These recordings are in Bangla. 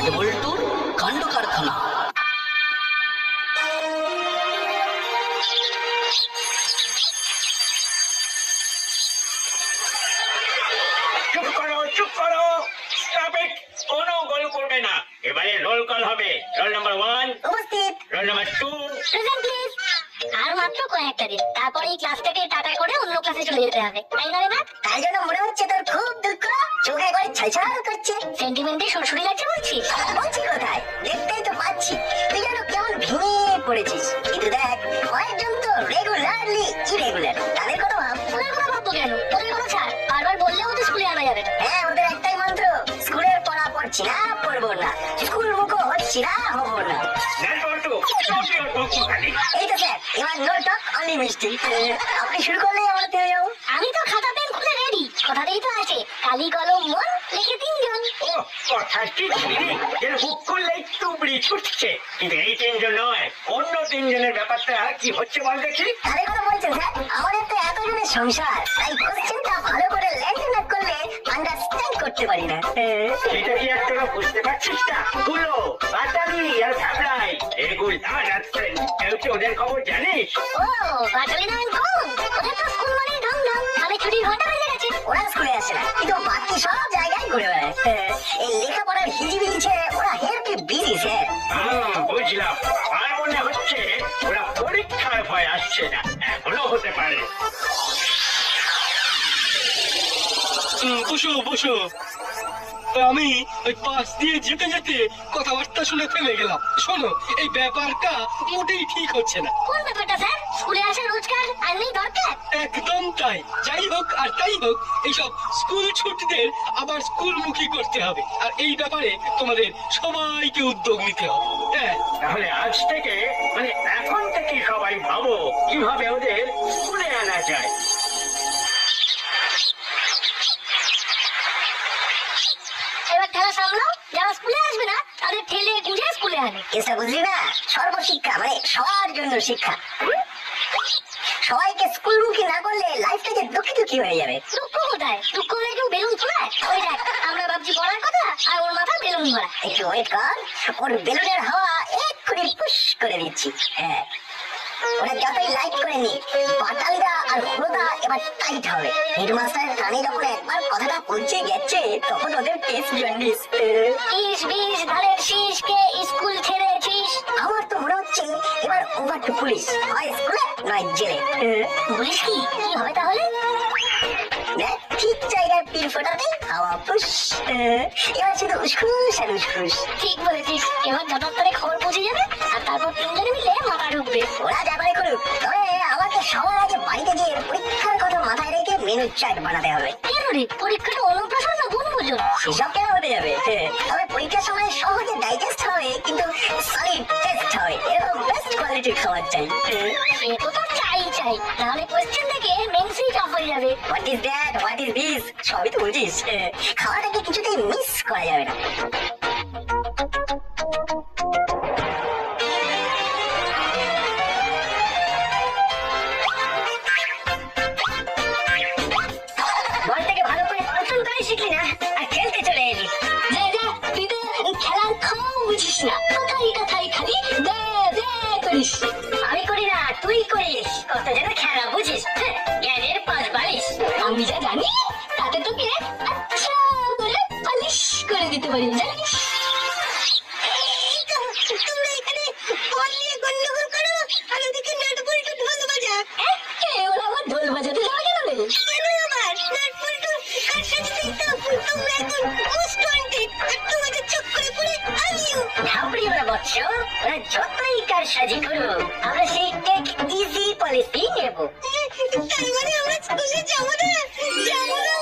নাটবল্টুর কাণ্ড কারখানা। চুপ করো, চুপ করো, স্টপ ইট। কোনো গোল করবে না। এবারে রোল কল হবে। রোল নাম্বার 1 উপস্থিত। Roll number 2 present please. আর মাত্র কয়েকটা দিন, তারপরে এই ক্লাস থেকে টাটা করে অন্য ক্লাসে চলে যেতে হবে, তাই না রে না? তাই জন্য মনে হচ্ছে তোর খুব দুঃখ, চোখে করে ছলছল করছে। সেন্টিমেন্টে সুরসুরি লাগছে বলছিস? বলছি কোথায়, দেখতেই তো পাচ্ছি তুই যেন কেমন ভেঙে পড়েছিস। কিন্তু দেখ, কয়েকজন তো রেগুলারলি ইরেগুলার, তাদের কথা ভাব। ওদের কথা ভাববো কেন? তোদের কথা ছাড়, বারবার বললেও তো স্কুলে আনা যাবে না। হ্যাঁ, ওদের একটাই মন্ত্র, স্কুলের পড়া পড়ছি না, পড়বো না, স্কুল মুখো হচ্ছি না, হবো না। নাটবল্টু, stop your talking, খালি। এই তো স্যার, এবার নো টক অনলি মিষ্টি। আপনি শুরু করলেই আমরা থেমে যাবো। আমি তো খাতা পেন খুলে রেডি, কথাতেই তো আছে কালি কলম মন লিখে 3 জন। ও, কথা ঠিক শুনি, এর বুক করলেই তুবড়ি ছুটছে। কিন্তু এই 3 জন নয়, অন্য 3 জনের ব্যাপারটা কি হচ্ছে বল দেখি। তাদের কথা বলছেন স্যার, আমাদের তো এতজনের সংসার, তাই কোশ্চেনটা ভালো করে ল্যান্ড না করলে আন্ডারস্ট্যান্ড করতে পারি না। সেটা কি একটা বুঝতে পারছিস না? গুলো, বাটালি আর ভাবলাই, এগুলো যাচ্ছেন। কেউ কি ওদের খবর জানিস? ও, বাটালি নাম কোন? ওদের তো স্কুল মানেই ঢংঢং, মানে ছুটির ঘন্টা বেজে গেছে। ওরা স্কুলে আসে না, কিন্তু বাকি সব জায়গায় ঘুরে বেড়ায়। এই লেখাপড়ার হিজিবিজি ছেড়ে ওরা হেরকে বিজি স্যার। বুঝলাম। আমার মনে হচ্ছে ওরা পরীক্ষার ভয় আসছে না, এখনো হতে পারে। বসো বসো। আমি ওই পাশ দিয়ে যেতে যেতে কথাবার্তা শুনে থেমে গেলাম। শোনো, এই ব্যাপারটা মোটেই ঠিক হচ্ছে না। কোন ব্যাপারটা স্যার? স্কুলে আসা রোজকার আর নেই দরকার? একদম তাই। যাই হোক আর তাই হোক, এইসব স্কুল ছুটিদের আবার স্কুলমুখী করতে হবে, আর এই ব্যাপারে তোমাদের সবাইকে উদ্যোগ নিতে হবে। হ্যাঁ, তাহলে আজ থেকে, মানে এখন থেকে সবাই ভাবো কিভাবে ওদের স্কুলে আনা যায়। এবার খেলা সামলাও, যারা স্কুলে আসবে না তাদের ঠেলে গুঁজে স্কুলে আনে। কেসটা বুঝলি না? সর্বশিক্ষা মানে সবার জন্য শিক্ষা। সবাইকে স্কুলমুখী না করলে লাইফটা যে দুঃখী হয়ে যাবে। দুঃখ কোথায়? দুঃখ হলে কেউ বেলুন ফোলায়? ওই দেখ, আমরা ভাবছি পড়ার কথা আর ওর মাথা বেলুন ভরা। একটু ওয়েট কর, ওর বেলুনের হাওয়া এক্ষুনি পুশ করে দিচ্ছি। হ্যাঁ, ওরা যতই লাইট করে নি, পাটালিদা আর হুড়োদা এবার টাইট হবে। হেডমাস্টারের কানে যখন একবার কথাটা পৌঁছে গেছে, তখন ওদের টেস্ট জন্ডিস। ইস বিশ ধারের শীষকে স্কুল ছেড়েছিস। আমার তো মনে হচ্ছে এবার ওভার টু পুলিশ, হয় স্কুলে নয় জেলে। পুলিশ কি হবে তাহলে? ঠিক জায়গায় পিল ফোটাতে হাওয়া পুশ। এবার শুধু উসখুস আর উসখুস। ঠিক বলেছিস, এবার যথার্থরে খবর পৌঁছে যাবে, আর তারপর 3 জনে মিলে মাথা ঢুকবে। ওরা যা করে করুক, তবে আমাকে সবার আগে বাড়িতে গিয়ে পরীক্ষার কথা মাথায় রেখে মেনু চার্ট বানাতে হবে। কেন রে, পরীক্ষাটা অন্নপ্রাশন না বনভোজন? সেসব কেন হতে যাবে? তবে পরীক্ষার সময় সহজে ডাইজেস্ট হবে, কিন্তু সলিড টেস্ট হবে, এরকম বেস্ট কোয়ালিটির খাবার চাই। সে তো চাই, নাহলে কোয়েশ্চেন থেকে মেন সুইচ অফ হয়ে যাবে। What is that, what is this, সবই তো বুঝিস। খাওয়াটাকে কিছুতেই মিস করা যাবে না। বল থেকে ভালো করে কন্ট্রোল করে শিখলি না, আর খেলতে চলে এলি। তুই তো খেলার খাও বুঝিস না, কথাই খালি দে দে করিস। আমি করি না, তুই করিস। কত যেন খেলা বুঝিস, জ্ঞানের পাশ বালিশ। আমি যা জানি তাতে তোকে আচ্ছা করে পালিশ করে দিতে পারি, জানিস? তোমরা এখানে বল নিয়ে গন্ডগোল করো, আর ওদিকে নাটবল্টু ঢোল বাজা। ওরা আবার ঢোল বাজাতে যাবে কেন রে? কেন আবার? নাটবল্টু কার সাথে তো তোমরা এখন মোস্ট ওয়ান্টেড, আর তোমাকে চক্করে পড়ে আমিও। ঢাবড়ি ওরা বৎস, ওরা যতই কার সাজি করুক, আমরা সেই টেক ইজি পলিসি নেব। তার মানে আমরা স্কুলে যাবো না? যাবো না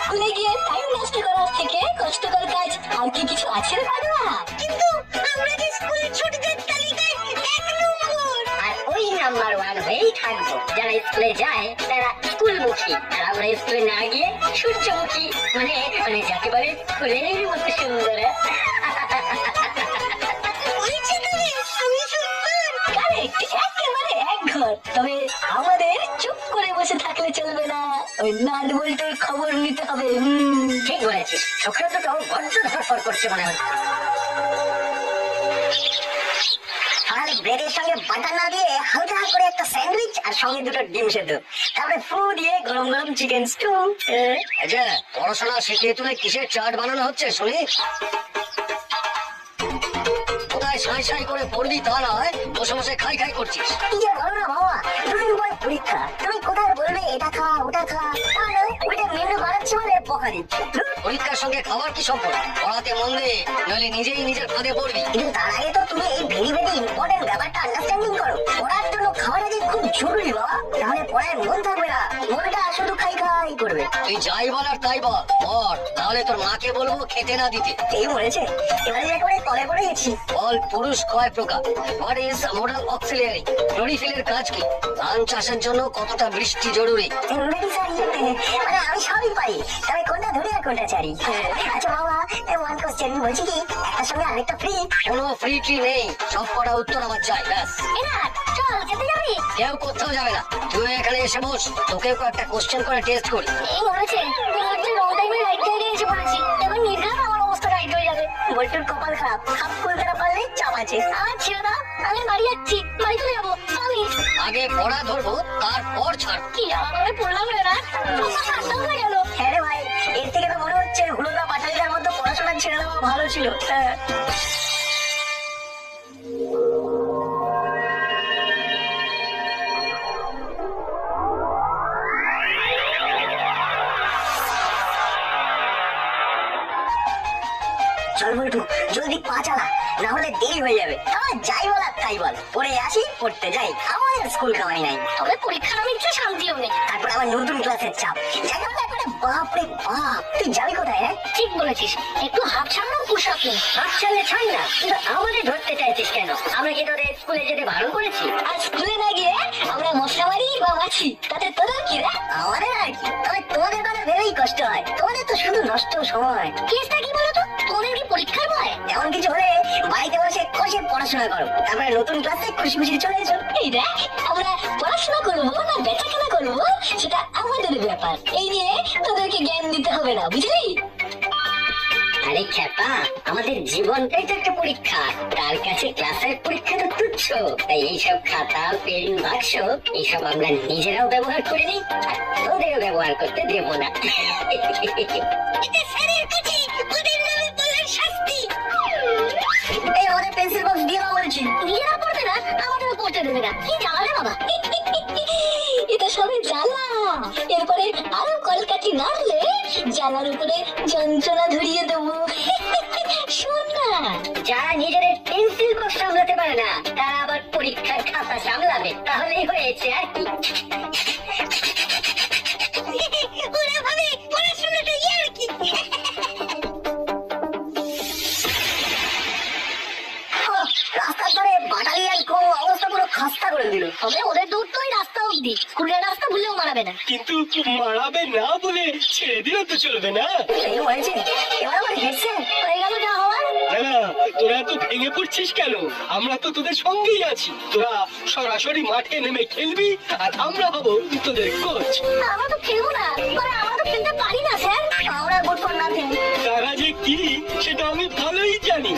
স্কুলে গিয়ে টাইম নষ্ট করার থেকে কষ্টকর কাজ আর কি কিছু আছে রে পাগলা? কিন্তু আমরা যে স্কুলের ছোটদের তালিকায় 1 নম্বর, আর ওই নাম্বার 1 হয়েই থাকবো। যারা স্কুলে যায় তারা স্কুলমুখী, আর আমরা স্কুলে না গিয়ে সূর্যমুখী, মানে যাকে বলে ফুলের মতো সুন্দর। একেবারে একঘর। তবে আমাদের চুপ করে বসে থাকলে চলবে না, ওই নাটবল্টুর খবর নিতে হবে। ঠিক বলেছিস, সকালে তো বড্ড ধরফর ব্যবহার করছে মনে হচ্ছে। তাহলে ব্রেডের সঙ্গে বাটার না দিয়ে হালকা করে একটা স্যান্ডউইচ আর সঙ্গে দুটো ডিম সেদ্ধ, তারপরে ফু দিয়ে গরম গরম চিকেন স্টু। আচ্ছা, পড়াশোনা শিখিয়ে তুলে কিসের চাট বানানো হচ্ছে শুনি? কোথায় সাই সাই করে পড়বি তা নয়, বসে বসে খাই খাই করছিস। কি যে বলো না বাবা, দুদিন পর পরীক্ষা, তুমি কোথায় বলবে এটা খা ওটা খা, তাহলে ওইটা মেনু বানাচ্ছি বলে বকা দিচ্ছি। পরীক্ষার সঙ্গে খাবার কি সম্পর্ক? পড়াতে মন দে, নইলে নিজেই নিজের ফাঁদে পড়বি। কিন্তু তার আগে তো তুমি এই ভেরি ভেরি ইম্পর্টেন্ট ব্যাপারটা আন্ডারস্ট্যান্ডিং করো। পড়ার জন্য খাবার আগে খুব জরুরি বাবা, তাহলে পড়ায় মন থাকবে না, মনটা শুধু খাই খাই করবে। তুই যাই বল আর তাই বল, পড়, তাহলে তোর মাকে বলবো খেতে না দিতে। এই মরেছে, এবারে একেবারে তলে পড়ে গেছি। বল, পুরুষ কয় প্রকার? What is modal auxiliary? ক্লোরিফিলের কাজ কি? ধান চাষের জন্য কতটা বৃষ্টি জরুরি? মানে আমি সবই পারি, তবে কোনটা ধরি আর কোনটা ছাড়ি। আচ্ছা বাবা, ওয়ান কোশ্চেন, বলছি কি একটার সঙ্গে আরেকটা ফ্রি? কোনো ফ্রি ট্রি নেই, সব কটা উত্তর আমার চাই, ব্যাস। চল যেতে যাবি? কেউ কোথাও যাবে না, তুই এখানে এসে বস, তোকেও একটা কোশ্চেন করে টেস্ট করি। এই মরেছে, রং টাইমে রাইট সাইডে এসে পড়েছি, এবার নির্ঘাত আমার অবস্থা রাইট হয়ে যাবে। বল্টুর কপাল খারাপ, খাপ খুলতে না পারলে চাপ আছে। আমার ছেড়ে দাও, আমি বাড়ি যাচ্ছি, বাড়ি চলে যাবো। আমি আগে পড়া ধরবো, তারপর ছাড়। কি আলাদা পড়লাম রে না, হয়ে গেল। হ্যাঁ রে ভাই, এর থেকে তো মনে হচ্ছে হুলোদা পাঠালিদার মধ্যে পড়াশোনা ছেড়ে দেওয়া ভালো ছিল। চল বলটু, জলদি পা চালা, না হলে দেরি হয়ে যাবে। আমার যাই বল আর তাই বল, পড়ে আসি পড়তে যাই, আমার স্কুল খাওয়াই নাই। তবে পরীক্ষার আমি ইচ্ছা শান্তিও নেই, তারপর আবার নতুন ক্লাসের চাপ। যাই হোক, একবারে বাপ রে বাপ, তুই যাবি কোথায়? হ্যাঁ ঠিক বলেছিস, একটু হাফ ছাড়া পোশাক নেই। হাফ ছাড়লে ছাড় না, কিন্তু আমাদের ধরতে চাইছিস কেন? আমরা কি তোদের স্কুলে যেতে ভালো করেছি? আর স্কুলে না গিয়ে আমরা মশলা মারি বা মাছি, তাতে তোদের কি রে? আমাদের আর কি, তবে তোমাদের কথা ভেবেই কষ্ট হয়, তোমাদের তো শুধু নষ্ট সময়। কেসটা কি বলতো, তোদের কি পরীক্ষার ভয়? এমন কিছু হলে বাড়িতে বসে কষে পড়াশোনা করো, তারপরে নতুন ক্লাসে খুশি খুশি চলে এসো। এই দেখ, আমরা পড়াশোনা করবো না বেচাকেনা করবো সেটা আমাদের ব্যাপার, এই নিয়ে তোদেরকে জ্ঞান দিতে হবে না, বুঝলি? আরে খ্যাপা, আমাদের জীবনটাই তো একটা পরীক্ষা, তার কাছে ক্লাসের পরীক্ষা তো তুচ্ছ। তাই এইসব খাতা পেন বাক্স এইসব আমরা নিজেরাও ব্যবহার করে নিই, আর তোদেরও ব্যবহার করতে দেব না। এই আমাদের পেন্সিল বক্স দিয়ে বলছি, নিজেরা পড়বে না, আমাদেরও পড়তে দেবে না। কি জ্বালা বাবা, এটা সবে জ্বালা, এরপরে আরো কলকাঠি নাড়লে জ্বালার উপরে যন্ত্রণা ধরিয়ে দেবো। শোন না, যারা নিজেদের পেন্সিল বক্স সামলাতে পারে না, তারা আবার পরীক্ষার খাতা সামলাবে, তাহলেই হয়েছে আর কি। ওরা ভাবে পড়াশোনাটা আর কি। রাস্তার ধারে বাটালিয়ান কোন অবস্থা পুরো খাস্তা করে দিল। তবে ওদের দূর তো ওই রাস্তা অব্দি, স্কুলের রাস্তা ভুলেও মারাবে না। কিন্তু মারাবে না বলে ছেড়ে দিলে তো চলবে না। এই হয়েছে, এবার আবার হেডছে হয়ে গেল যা হওয়ার। না, তোরা তো ভেঙে পড়ছিস কেন? আমরা তো তোদের সঙ্গেই আছি, তোরা সরাসরি মাঠে নেমে খেলবি আর আমরা হব তোদের কোচ। আমরা তো খেলবো না, আমরা তো খেলতে পারি না স্যার, আমরা গুড ফর নাথিং। তারা যে কি সেটা আমি ভালোই জানি।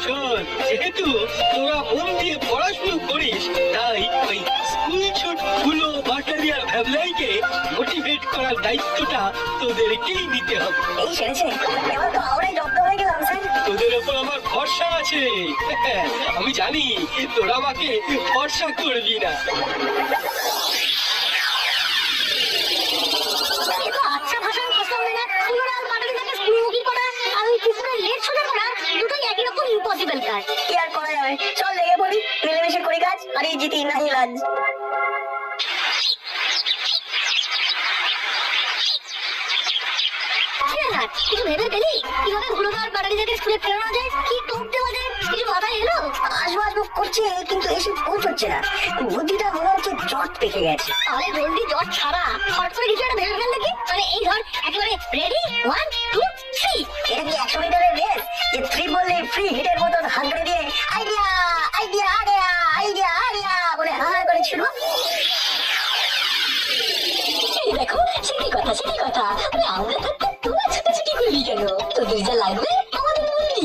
শোন, যেহেতু তোরা মন দিয়ে পড়াশুনো করিস, তাই ওই স্কুল ছুট গুলো বাটালিয়ার ভ্যাবলাইকে মোটিভেট করার দায়িত্বটা তোদেরকেই নিতে হবে। এই সেরেছে, এবার তো আমরাই জব্দ হয়ে গেলাম স্যার। তোদের ওপর আমার ভরসা আছে, আমি জানি তোরা আমাকে ভরসা করবি না। আচ্ছা ভাষা পছন্দ না, পুরো আর পাটালি থেকে স্কুলমুখী করা আর ওই কিছুটা লেট শুনে করা দুটোই একই রকম ইম্পসিবল কাজ। কি আর করা যাবে, চল লেগে পড়ি, মিলেমিশে করি কাজ, আর এই জিতি নাহি লাজ। কিছু ভেবে পেলি কিভাবে হুড়োদার বাড়ি থেকে স্কুলে ফেরানো যায়? কি টপতে বাজে, কিছু মাথায় এলো? আসবো আসবো করছে, কিন্তু এসে পৌঁছচ্ছে না, বুদ্ধিটা মনে হচ্ছে জট পেকে গেছে। তাহলে জলদি জট ছাড়া হট করে কিছু একটা ভেবে ফেল দেখি। মানে এই ধর একেবারে রেডি 1 2 3। এটা কি 100 মিটারের রেস যে 3 বললে ফ্রি হিটের মতন হাত ধরে দিয়ে idea idea idea idea idea বলে হা করে ছিল? দেখো সেটি কথা, আমরা থাকতে তোরা ছুটাছুটি করবি কেন? তোদের যা লাগবে আমাদের বলবি।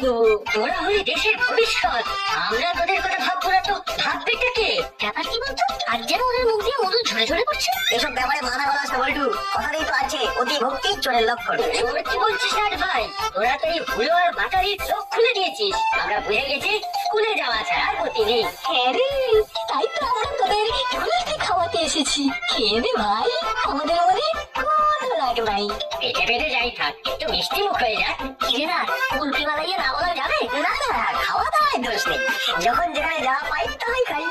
দেবো। তোরা হলি দেশের ভবিষ্যৎ, আমরা তোদের কথা ভাববো না তো ভাববেটা কে? ব্যাপার কি বলতো, আর যেন ওদের মুখ দিয়ে মধু ঝরে ঝরে পড়ছে। এসব ব্যাপারে মানা গলা আসতে বলটু, কথাতেই তো আছে অতি ভক্তি চোরের লক্ষণ। চোর কি বলছিস না রে ভাই, তোরা তো এই হুলো আর বাটারির চোখ খুলে দিয়েছিস। আমরা বুঝে গেছি স্কুলে যাওয়া ছাড়া আর গতি নেই। হ্যাঁ রে, তাই তো আমরা তোদের ঝুলতে খাওয়াতে এসেছি। খেয়ে নে ভাই, আমাদের মনে কোনো রাগ নাই। পেটে পেটে যাই থাক, একটু মিষ্টি মুখ হয়ে যাক। কিরে না, কুলফি মালাইয়ে না বলা যাবে? না না, খাওয়া দাওয়ায় দোষ নেই, যখন যেখানে যা পাই তাই খাই।